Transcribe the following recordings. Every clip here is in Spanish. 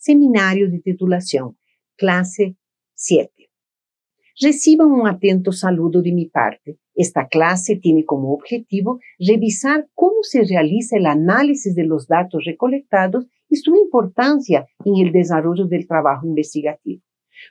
Seminario de Titulación, clase 7. Reciban un atento saludo de mi parte. Esta clase tiene como objetivo revisar cómo se realiza el análisis de los datos recolectados y su importancia en el desarrollo del trabajo investigativo.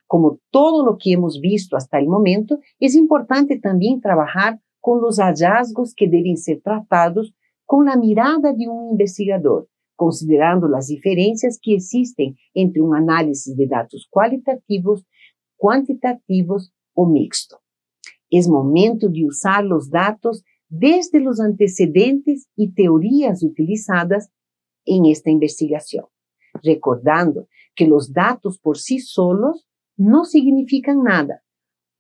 Como todo lo que hemos visto hasta el momento, es importante también trabajar con los hallazgos que deben ser tratados con la mirada de un investigador, considerando las diferencias que existen entre un análisis de datos cualitativos, cuantitativos o mixto. Es momento de usar los datos desde los antecedentes y teorías utilizadas en esta investigación, recordando que los datos por sí solos no significan nada.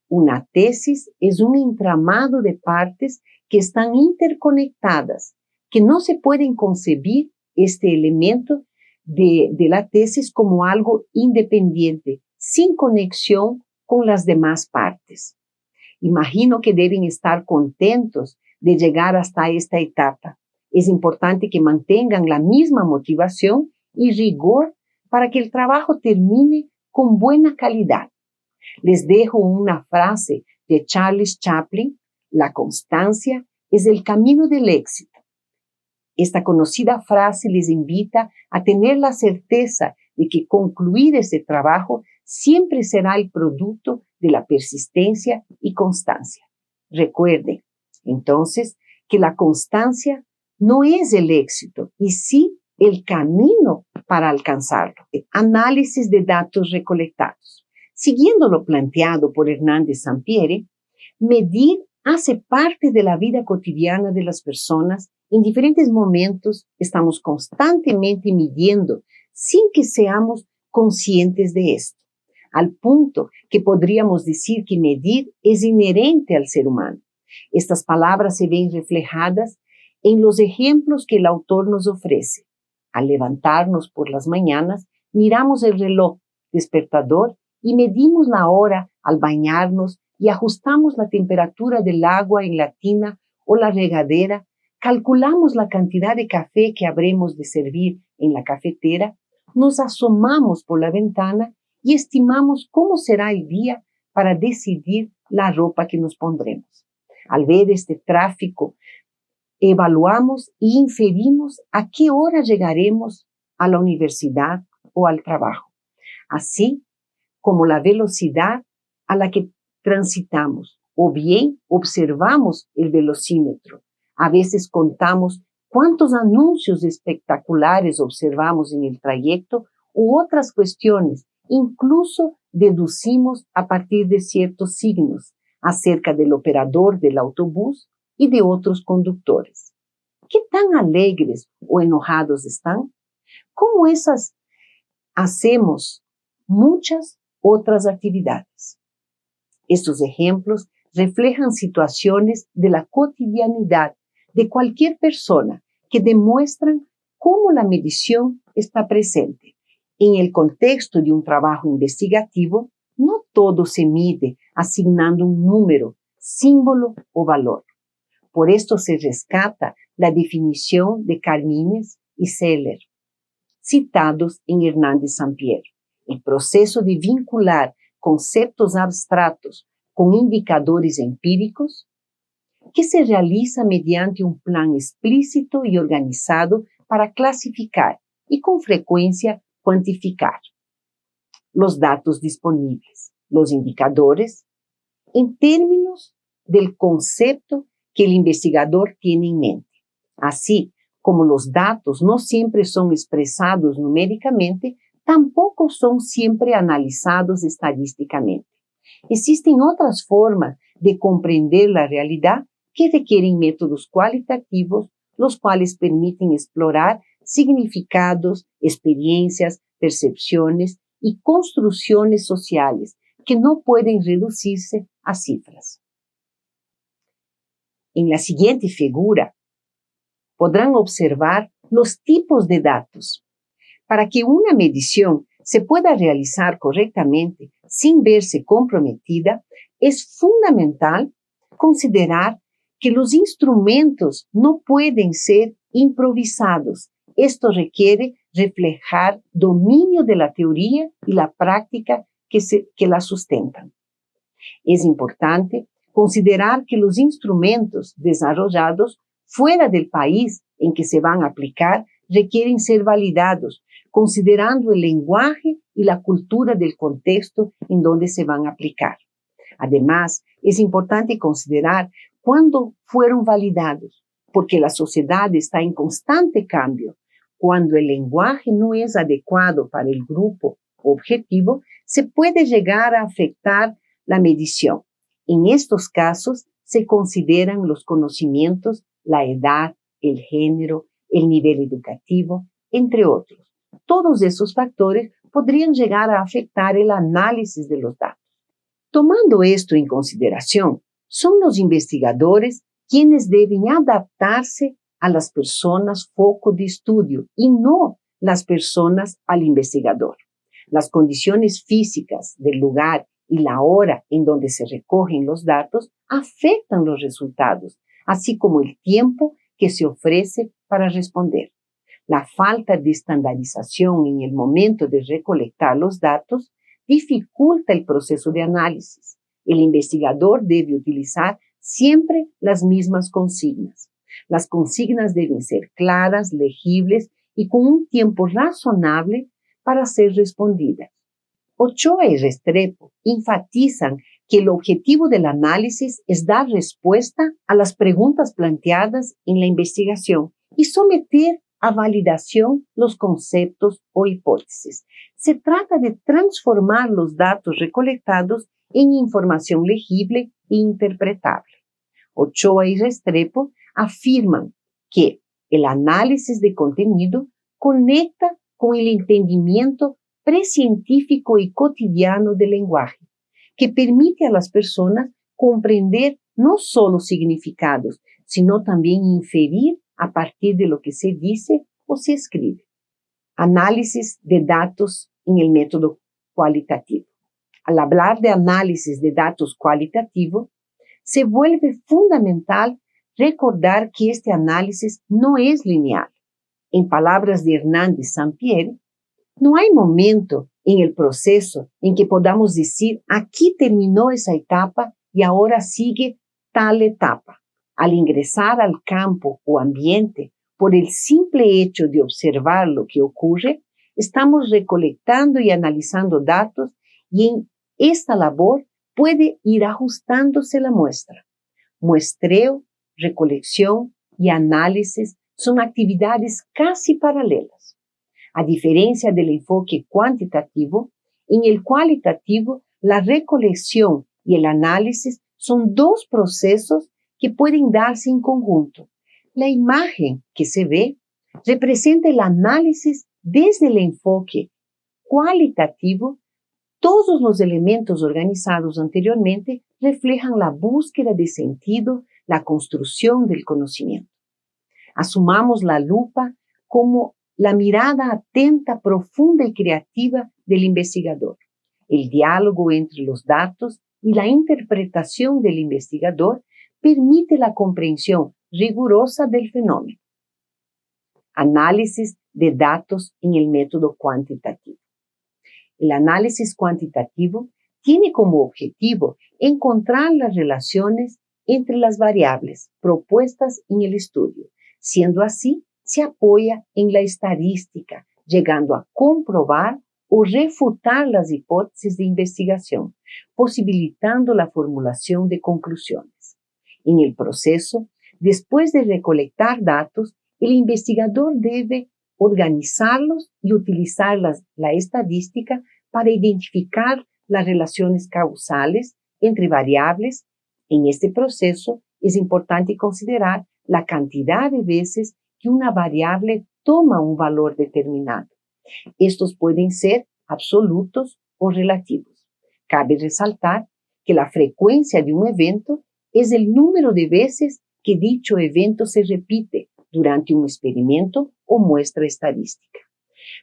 Una tesis es un entramado de partes que están interconectadas, que no se pueden concebir este elemento de la tesis como algo independiente, sin conexión con las demás partes. Imagino que deben estar contentos de llegar hasta esta etapa. Es importante que mantengan la misma motivación y rigor para que el trabajo termine con buena calidad. Les dejo una frase de Charles Chaplin: la constancia es el camino del éxito. Esta conocida frase les invita a tener la certeza de que concluir ese trabajo siempre será el producto de la persistencia y constancia. Recuerden, entonces, que la constancia no es el éxito, y sí el camino para alcanzarlo. Análisis de datos recolectados. Siguiendo lo planteado por Hernández Sampieri, medir hace parte de la vida cotidiana de las personas. En diferentes momentos estamos constantemente midiendo sin que seamos conscientes de esto, al punto que podríamos decir que medir es inherente al ser humano. Estas palabras se ven reflejadas en los ejemplos que el autor nos ofrece. Al levantarnos por las mañanas, miramos el reloj despertador y medimos la hora al bañarnos y ajustamos la temperatura del agua en la tina o la regadera, calculamos la cantidad de café que habremos de servir en la cafetera, nos asomamos por la ventana y estimamos cómo será el día para decidir la ropa que nos pondremos. Al ver este tráfico, evaluamos e inferimos a qué hora llegaremos a la universidad o al trabajo, así como la velocidad a la que transitamos, o bien observamos el velocímetro. A veces contamos cuántos anuncios espectaculares observamos en el trayecto u otras cuestiones. Incluso deducimos a partir de ciertos signos acerca del operador del autobús y de otros conductores. ¿Qué tan alegres o enojados están? ¿Cómo esas hacemos muchas otras actividades? Estos ejemplos reflejan situaciones de la cotidianidad de cualquier persona que demuestran cómo la medición está presente. En el contexto de un trabajo investigativo, no todo se mide asignando un número, símbolo o valor. Por esto se rescata la definición de Carmines y Seller, citados en Hernández Sampieri. El proceso de vincular conceptos abstratos con indicadores empíricos, que se realiza mediante un plan explícito y organizado para clasificar y con frecuencia cuantificar los datos disponibles, los indicadores, en términos del concepto que el investigador tiene en mente. Así como los datos no siempre son expresados numéricamente, tampoco son siempre analizados estadísticamente. Existen otras formas de comprender la realidad que requieren métodos cualitativos, los cuales permiten explorar significados, experiencias, percepciones y construcciones sociales que no pueden reducirse a cifras. En la siguiente figura podrán observar los tipos de datos. Para que una medición se pueda realizar correctamente sin verse comprometida, es fundamental considerar que los instrumentos no pueden ser improvisados Esto requiere reflejar dominio de la teoría y la práctica que la sustentan. Es importante considerar que los instrumentos desarrollados fuera del país en que se van a aplicar requieren ser validados, considerando el lenguaje y la cultura del contexto en donde se van a aplicar. Además, es importante considerar cuándo fueron validados, porque la sociedad está en constante cambio. Cuando el lenguaje no es adecuado para el grupo objetivo, se puede llegar a afectar la medición. En estos casos, se consideran los conocimientos, la edad, el género, el nivel educativo, entre otros. Todos esos factores podrían llegar a afectar el análisis de los datos. Tomando esto en consideración, son los investigadores quienes deben adaptarse a las personas foco de estudio y no las personas al investigador. Las condiciones físicas del lugar y la hora en donde se recogen los datos afectan los resultados, así como el tiempo que se ofrece para responder. La falta de estandarización en el momento de recolectar los datos dificulta el proceso de análisis. El investigador debe utilizar siempre las mismas consignas. Las consignas deben ser claras, legibles y con un tiempo razonable para ser respondidas. Ochoa y Restrepo enfatizan que el objetivo del análisis es dar respuesta a las preguntas planteadas en la investigación y someter a validación los conceptos o hipótesis. Se trata de transformar los datos recolectados en información legible e interpretable. Ochoa y Restrepo afirman que el análisis de contenido conecta con el entendimiento precientífico y cotidiano del lenguaje, que permite a las personas comprender no solo significados, sino también inferir a partir de lo que se dice o se escribe. Análisis de datos en el método cualitativo. Al hablar de análisis de datos cualitativo, se vuelve fundamental recordar que este análisis no es lineal. En palabras de Hernández Sampieri, no hay momento en el proceso en que podamos decir aquí terminó esa etapa y ahora sigue tal etapa. Al ingresar al campo o ambiente, por el simple hecho de observar lo que ocurre, estamos recolectando y analizando datos y en esta labor puede ir ajustándose la muestra. Muestreo, recolección y análisis son actividades casi paralelas. A diferencia del enfoque cuantitativo, en el cualitativo, la recolección y el análisis son dos procesos que pueden darse en conjunto. La imagen que se ve representa el análisis desde el enfoque cualitativo. Todos los elementos organizados anteriormente reflejan la búsqueda de sentido, la construcción del conocimiento. Asumamos la lupa como la mirada atenta, profunda y creativa del investigador. El diálogo entre los datos y la interpretación del investigador permite la comprensión rigurosa del fenómeno. Análisis de datos en el método cuantitativo. El análisis cuantitativo tiene como objetivo encontrar las relaciones entre las variables propuestas en el estudio. Siendo así, se apoya en la estadística, llegando a comprobar o refutar las hipótesis de investigación, posibilitando la formulación de conclusiones. En el proceso, después de recolectar datos, el investigador debe organizarlos y utilizar la estadística para identificar las relaciones causales entre variables. En este proceso es importante considerar la cantidad de veces que una variable toma un valor determinado. Estos pueden ser absolutos o relativos. Cabe resaltar que la frecuencia de un evento es el número de veces que dicho evento se repite durante un experimento o muestra estadística.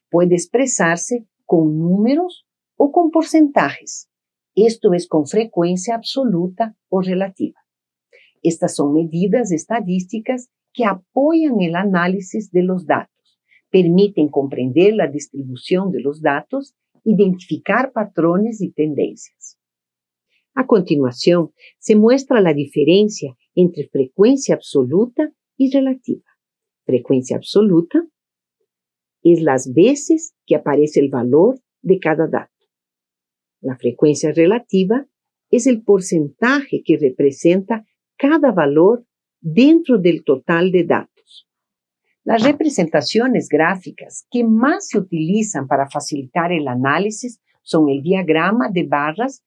Puede expresarse con números o con porcentajes. Esto es con frecuencia absoluta o relativa. Estas son medidas estadísticas que apoyan el análisis de los datos. permiten comprender la distribución de los datos, identificar patrones y tendencias. A continuación, se muestra la diferencia entre frecuencia absoluta y relativa. Frecuencia absoluta es las veces que aparece el valor de cada dato. La frecuencia relativa es el porcentaje que representa cada valor dentro del total de datos. Las representaciones gráficas que más se utilizan para facilitar el análisis son el diagrama de barras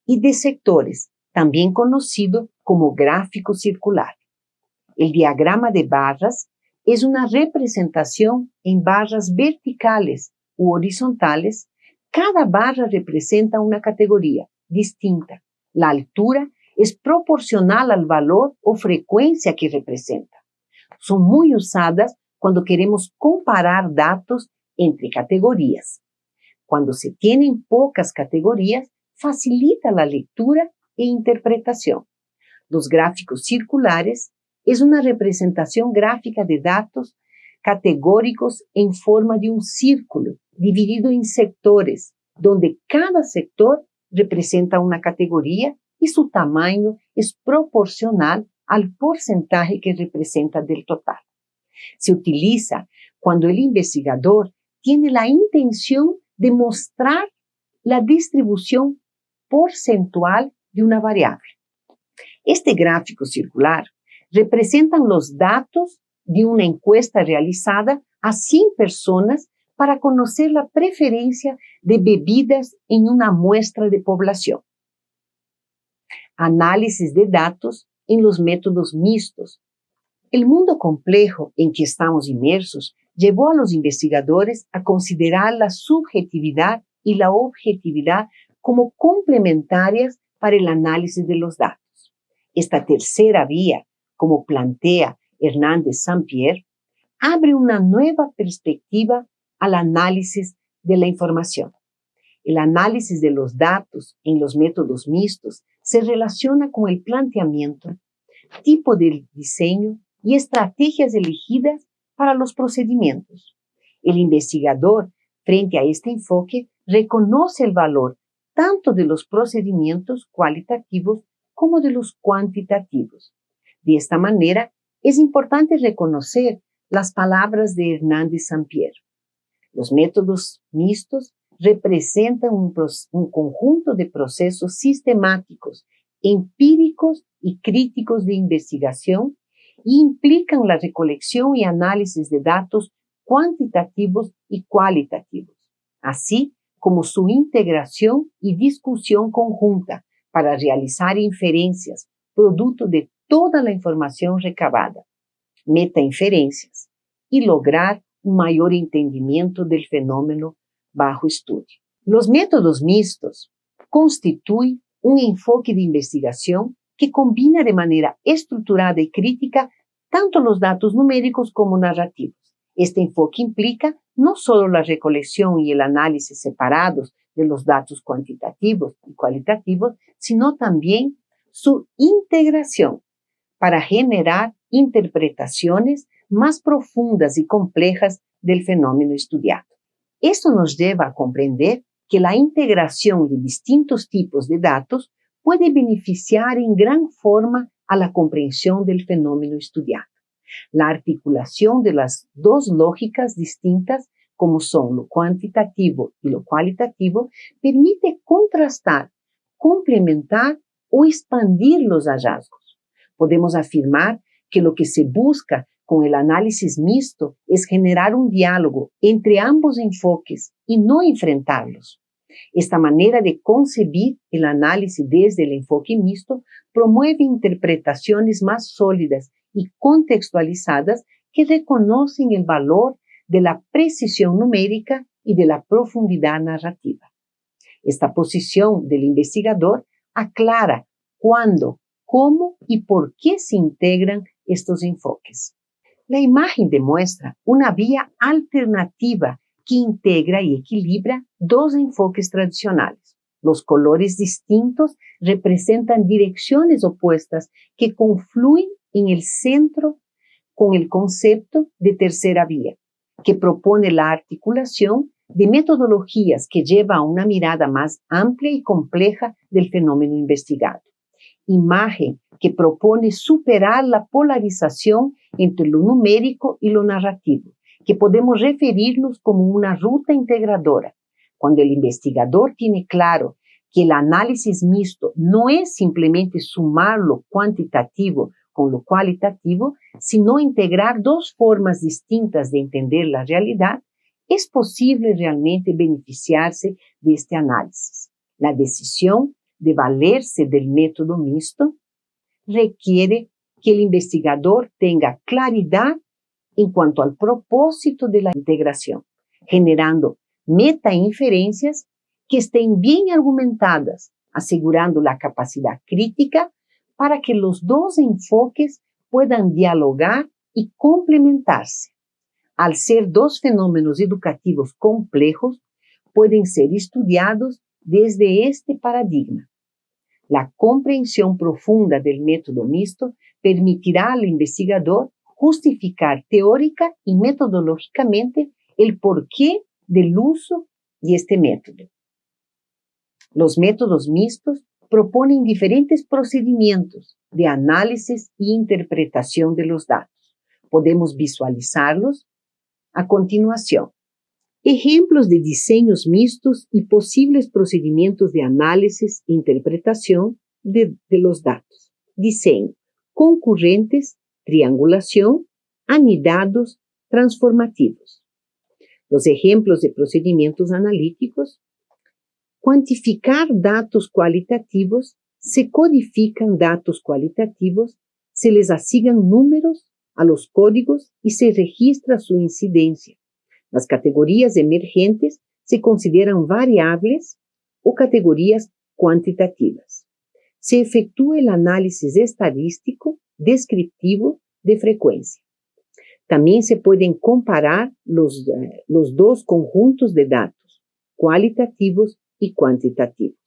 y de sectores, también conocido como gráfico circular. El diagrama de barras es una representación en barras verticales u horizontales. Cada barra representa una categoría distinta. La altura es proporcional al valor o frecuencia que representa. Son muy usadas cuando queremos comparar datos entre categorías. Cuando se tienen pocas categorías, facilita la lectura e interpretación. Los gráficos circulares es una representación gráfica de datos categóricos en forma de un círculo dividido en sectores, donde cada sector representa una categoría y su tamaño es proporcional al porcentaje que representa del total. Se utiliza cuando el investigador tiene la intención de mostrar la distribución porcentual de una variable. Este gráfico circular representa los datos de una encuesta realizada a 100 personas para conocer la preferencia de bebidas en una muestra de población. Análisis de datos en los métodos mixtos. El mundo complejo en que estamos inmersos llevó a los investigadores a considerar la subjetividad y la objetividad como complementarias para el análisis de los datos. Esta tercera vía, como plantea Hernández Sampierre, abre una nueva perspectiva al análisis de la información. El análisis de los datos en los métodos mixtos se relaciona con el planteamiento, tipo de diseño y estrategias elegidas para los procedimientos. El investigador, frente a este enfoque, reconoce el valor tanto de los procedimientos cualitativos como de los cuantitativos. De esta manera, es importante reconocer las palabras de Hernández Sampierre. Los métodos mixtos representan un conjunto de procesos sistemáticos, empíricos y críticos de investigación y implican la recolección y análisis de datos cuantitativos y cualitativos, así como su integración y discusión conjunta para realizar inferencias, producto de toda la información recabada, metainferencias, y lograr un mayor entendimiento del fenómeno bajo estudio. Los métodos mixtos constituyen un enfoque de investigación que combina de manera estructurada y crítica tanto los datos numéricos como narrativos. Este enfoque implica no solo la recolección y el análisis separados de los datos cuantitativos y cualitativos, sino también su integración para generar interpretaciones más profundas y complejas del fenómeno estudiado. Esto nos lleva a comprender que la integración de distintos tipos de datos puede beneficiar en gran forma a la comprensión del fenómeno estudiado. La articulación de las dos lógicas distintas, como son lo cuantitativo y lo cualitativo, permite contrastar, complementar o expandir los hallazgos. Podemos afirmar que lo que se busca con el análisis mixto es generar un diálogo entre ambos enfoques y no enfrentarlos. Esta manera de concebir el análisis desde el enfoque mixto promueve interpretaciones más sólidas y contextualizadas que reconocen el valor de la precisión numérica y de la profundidad narrativa. Esta posición del investigador aclara cuándo, cómo y por qué se integran estos enfoques. La imagen demuestra una vía alternativa que integra y equilibra dos enfoques tradicionales. Los colores distintos representan direcciones opuestas que confluyen en el centro con el concepto de tercera vía, que propone la articulación de metodologías que lleva a una mirada más amplia y compleja del fenómeno investigado. Imagen, que propone superar la polarización entre lo numérico y lo narrativo, que podemos referirnos como una ruta integradora. Cuando el investigador tiene claro que el análisis mixto no es simplemente sumar lo cuantitativo con lo cualitativo, sino integrar dos formas distintas de entender la realidad, es posible realmente beneficiarse de este análisis. La decisión de valerse del método mixto requiere que el investigador tenga claridad en cuanto al propósito de la integración, generando metainferencias que estén bien argumentadas, asegurando la capacidad crítica para que los dos enfoques puedan dialogar y complementarse. Al ser dos fenómenos educativos complejos, pueden ser estudiados desde este paradigma. La comprensión profunda del método mixto permitirá al investigador justificar teórica y metodológicamente el porqué del uso de este método. Los métodos mixtos proponen diferentes procedimientos de análisis e interpretación de los datos. Podemos visualizarlos a continuación. Ejemplos de diseños mixtos y posibles procedimientos de análisis e interpretación de los datos. Diseño: concurrentes, triangulación, anidados, transformativos. Los ejemplos de procedimientos analíticos: cuantificar datos cualitativos, se codifican datos cualitativos, se les asignan números a los códigos y se registra su incidencia. Las categorías emergentes se consideran variables o categorías cuantitativas. Se efectúa el análisis estadístico descriptivo de frecuencia. También se pueden comparar los dos conjuntos de datos, cualitativos y cuantitativos.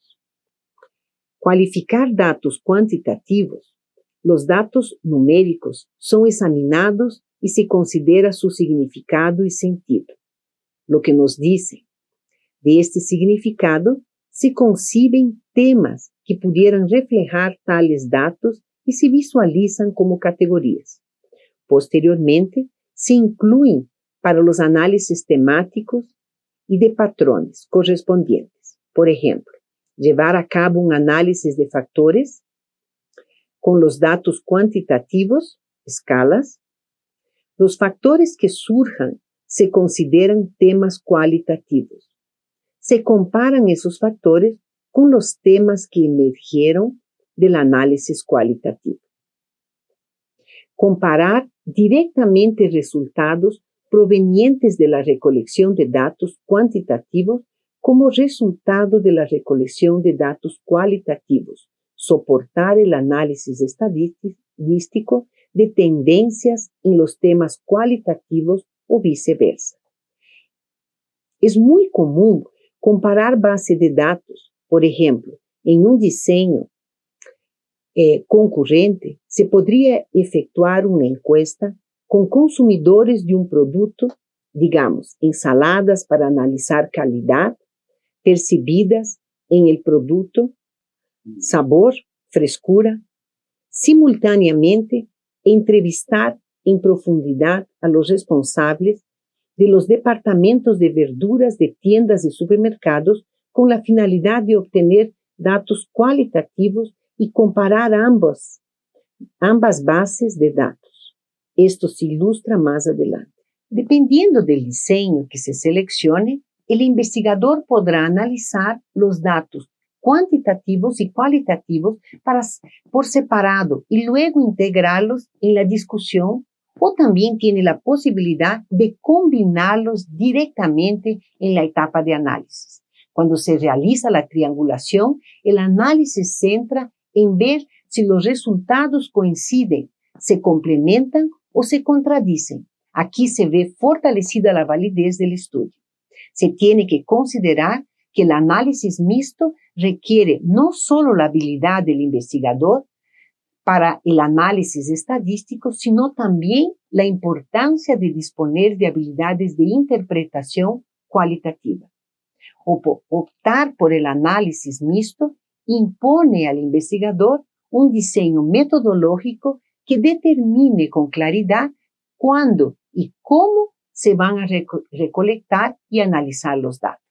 Cualificar datos cuantitativos. Los datos numéricos son examinados y se considera su significado y sentido. Lo que nos dice de este significado, se conciben temas que pudieran reflejar tales datos y se visualizan como categorías. Posteriormente, se incluyen para los análisis temáticos y de patrones correspondientes. Por ejemplo, llevar a cabo un análisis de factores con los datos cuantitativos, escalas. Los factores que surjan se consideran temas cualitativos. Se comparan esos factores con los temas que emergieron del análisis cualitativo. Comparar directamente resultados provenientes de la recolección de datos cuantitativos como resultado de la recolección de datos cualitativos. Soportar el análisis estadístico de tendencias en los temas cualitativos o viceversa. Es muy común comparar bases de datos. Por ejemplo, en un diseño concurrente, se podría efectuar una encuesta con consumidores de un producto, digamos, ensaladas para analizar calidad, percibidas en el producto, sabor, frescura. Simultáneamente, entrevistar en profundidad a los responsables de los departamentos de verduras de tiendas y supermercados con la finalidad de obtener datos cualitativos y comparar ambas bases de datos. Esto se ilustra más adelante. Dependiendo del diseño que se seleccione, el investigador podrá analizar los datos cuantitativos y cualitativos por separado y luego integrarlos en la discusión, o también tiene la posibilidad de combinarlos directamente en la etapa de análisis. Cuando se realiza la triangulación, el análisis se centra en ver si los resultados coinciden, se complementan o se contradicen. Aquí se ve fortalecida la validez del estudio. Se tiene que considerar que el análisis mixto requiere no solo la habilidad del investigador para el análisis estadístico, sino también la importancia de disponer de habilidades de interpretación cualitativa. Optar por el análisis mixto impone al investigador un diseño metodológico que determine con claridad cuándo y cómo se van a recolectar y analizar los datos.